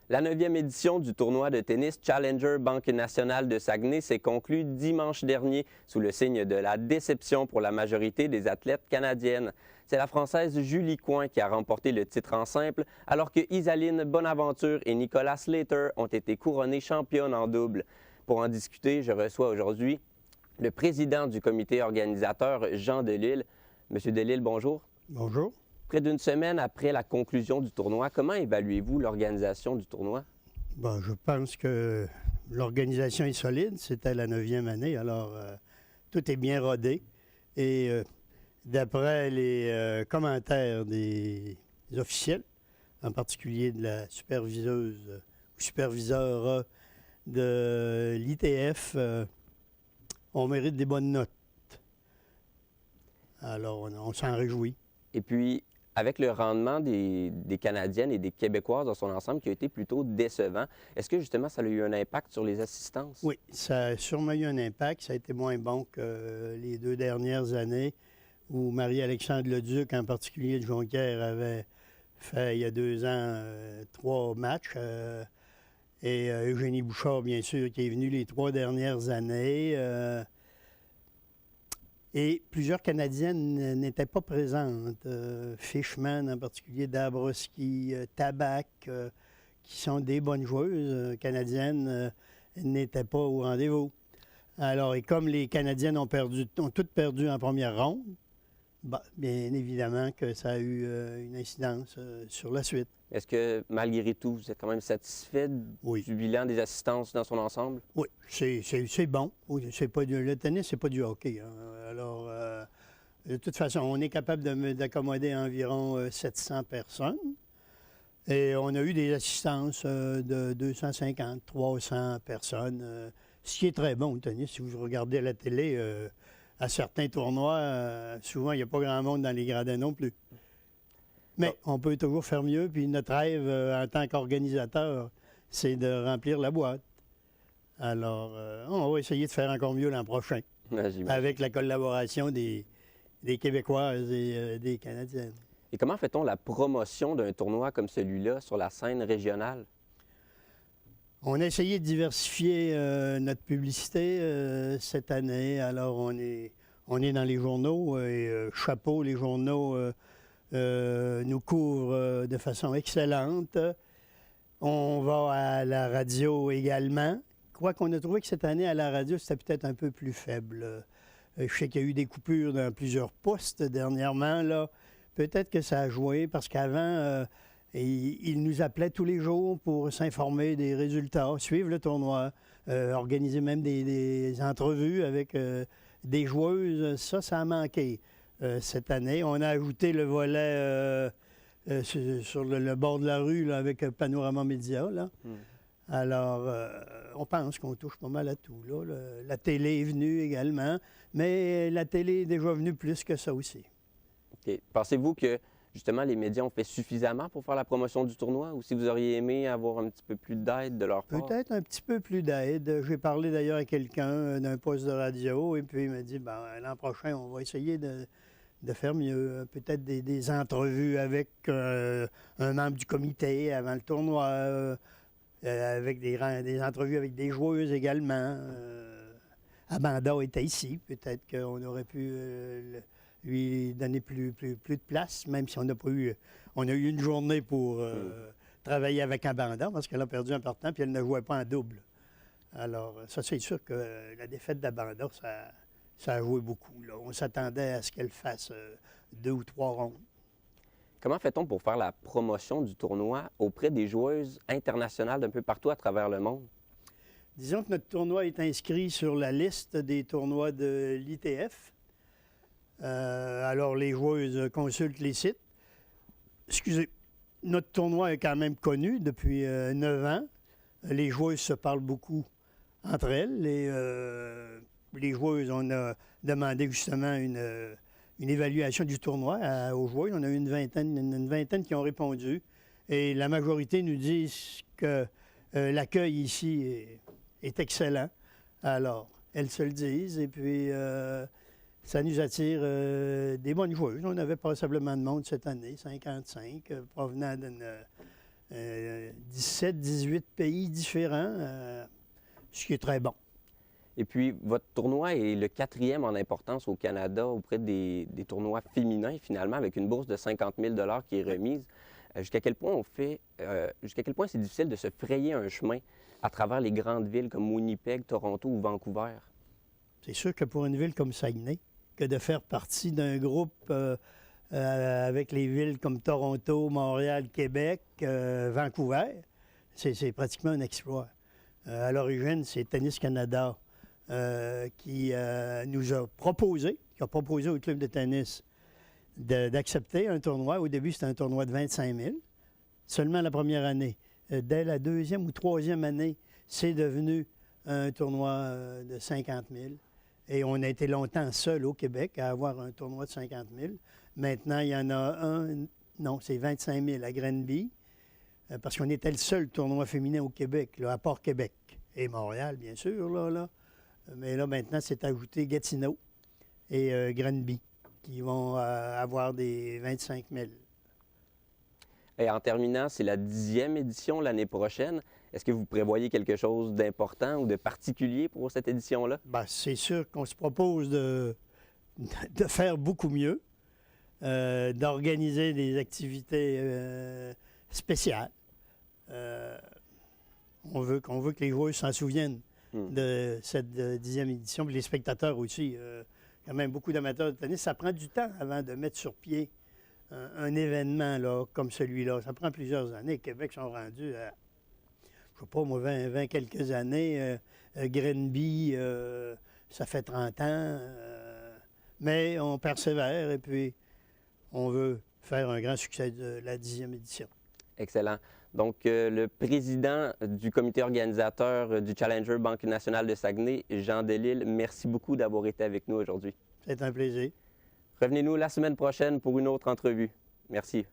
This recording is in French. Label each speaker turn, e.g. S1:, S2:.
S1: La 9e édition du tournoi de tennis Challenger Banque Nationale de Saguenay s'est conclue dimanche dernier sous le signe de la déception pour la majorité des athlètes canadiennes. C'est la Française Julie Coin qui a remporté le titre en simple, alors que Isaline Bonaventure et Nicolas Slater ont été couronnés championnes en double. Pour en discuter, je reçois aujourd'hui le président du comité organisateur, Jean Delisle. Monsieur Delisle, bonjour.
S2: Bonjour.
S1: Près d'une semaine après la conclusion du tournoi, comment évaluez-vous l'organisation du tournoi?
S2: Bon, je pense que l'organisation est solide. C'était la 9e année, alors tout est bien rodé. Et d'après les commentaires des officiels, en particulier de la superviseuse ou superviseur de l'ITF, on mérite des bonnes notes. Alors, on s'en réjouit.
S1: Et puis, avec le rendement des Canadiennes et des Québécoises dans son ensemble qui a été plutôt décevant, est-ce que justement ça a eu un impact sur les assistances?
S2: Oui, ça a sûrement eu un impact. Ça a été moins bon que les 2 dernières années où Marie-Alexandre Leduc, en particulier de Jonquière, avait fait il y a 2 ans 3 matchs. Et Eugénie Bouchard, bien sûr, qui est venue les 3 dernières années. Et plusieurs Canadiennes n'étaient pas présentes. Fishman, en particulier, Dabrowski, Tabac, qui sont des bonnes joueuses canadiennes, n'étaient pas au rendez-vous. Alors, et comme les Canadiennes ont toutes perdu en première ronde, bien évidemment que ça a eu une incidence sur la suite.
S1: Est-ce que, malgré tout, vous êtes quand même satisfait du bilan des assistances dans son ensemble?
S2: Oui, c'est bon. Oui, le tennis, c'est pas du hockey. Hein. Alors, de toute façon, on est capable d'accommoder environ 700 personnes. Et on a eu des assistances de 250, 300 personnes, ce qui est très bon au tennis. Si vous regardez à la télé, à certains tournois, souvent, il n'y a pas grand monde dans les gradins non plus. Mais on peut toujours faire mieux. Puis notre rêve en tant qu'organisateur, c'est de remplir la boîte. Alors, on va essayer de faire encore mieux l'an prochain, avec la collaboration des Québécoises et des Canadiennes.
S1: Et comment fait-on la promotion d'un tournoi comme celui-là sur la scène régionale?
S2: On a essayé de diversifier notre publicité cette année. Alors, on est dans les journaux et chapeau, les journaux nous couvrent de façon excellente. On va à la radio également. Quoiqu'on a trouvé que cette année, à la radio, c'était peut-être un peu plus faible. Je sais qu'il y a eu des coupures dans plusieurs postes dernièrement, là. Peut-être que ça a joué, parce qu'avant, ils nous appelaient tous les jours pour s'informer des résultats, suivre le tournoi, organiser même des entrevues avec des joueuses. Ça a manqué cette année. On a ajouté le volet sur le bord de la rue, là, avec Panorama Média, là. Alors, on pense qu'on touche pas mal à tout, là. La télé est venue également, mais la télé est déjà venue plus que ça aussi.
S1: OK. Pensez-vous que, justement, les médias ont fait suffisamment pour faire la promotion du tournoi, ou si vous auriez aimé avoir un petit peu plus d'aide de leur part?
S2: Peut-être un petit peu plus d'aide. J'ai parlé d'ailleurs à quelqu'un d'un poste de radio, et puis il m'a dit, l'an prochain, on va essayer de faire mieux. Peut-être des entrevues avec un membre du comité avant le tournoi, avec des entrevues avec des joueuses également. Amanda était ici. Peut-être qu'on aurait pu lui donner plus de place, même si on n'a pas eu... On a eu une journée pour travailler avec Amanda, parce qu'elle a perdu un partant, puis elle ne jouait pas en double. Alors, ça, c'est sûr que la défaite d'Amanda, ça a joué beaucoup, là. On s'attendait à ce qu'elle fasse 2 ou 3 rondes.
S1: Comment fait-on pour faire la promotion du tournoi auprès des joueuses internationales d'un peu partout à travers le monde?
S2: Disons que notre tournoi est inscrit sur la liste des tournois de l'ITF. Alors, les joueuses consultent les sites. Excusez, notre tournoi est quand même connu depuis 9 ans. Les joueuses se parlent beaucoup entre elles. Les joueuses, on a demandé justement une évaluation du tournoi aux joueuses. On a eu une vingtaine qui ont répondu. Et la majorité nous disent que l'accueil ici est excellent. Alors, elles se le disent. Et puis, ça nous attire des bonnes joueuses. On avait passablement de monde cette année, 55, provenant 17-18 pays différents, ce qui est très bon.
S1: Et puis, votre tournoi est le 4e en importance au Canada auprès des tournois féminins, finalement, avec une bourse de 50 000 qui est remise. Jusqu'à quel point c'est difficile de se frayer un chemin à travers les grandes villes comme Winnipeg, Toronto ou Vancouver?
S2: C'est sûr que pour une ville comme Saguenay, que de faire partie d'un groupe avec les villes comme Toronto, Montréal, Québec, Vancouver, c'est pratiquement un exploit. À l'origine, c'est Tennis Canada qui nous a proposé, au club de tennis d'accepter un tournoi. Au début, c'était un tournoi de 25 000, seulement la première année. Dès la deuxième ou troisième année, c'est devenu un tournoi de 50 000. Et on a été longtemps seul au Québec à avoir un tournoi de 50 000. Maintenant, il y en a c'est 25 000 à Granby, parce qu'on était le seul tournoi féminin au Québec, là, à part Québec et Montréal, bien sûr, là. Mais là, maintenant, c'est ajouté Gatineau et Granby, qui vont avoir des 25 000.
S1: Et en terminant, c'est la 10e édition l'année prochaine. Est-ce que vous prévoyez quelque chose d'important ou de particulier pour cette édition-là?
S2: Bien, c'est sûr qu'on se propose de faire beaucoup mieux, d'organiser des activités spéciales. On veut que les joueurs s'en souviennent de cette 10e édition, puis les spectateurs aussi. Quand même beaucoup d'amateurs de tennis. Ça prend du temps avant de mettre sur pied un événement là, comme celui-là. Ça prend plusieurs années. Québec sont rendus à, je ne sais pas, moi, 20 quelques années. Granby, ça fait 30 ans. Mais on persévère et puis on veut faire un grand succès de la 10e édition.
S1: Excellent. Donc, le président du comité organisateur du Challenger Banque nationale de Saguenay, Jean Delisle, merci beaucoup d'avoir été avec nous aujourd'hui.
S2: C'est un plaisir.
S1: Revenez-nous la semaine prochaine pour une autre entrevue. Merci.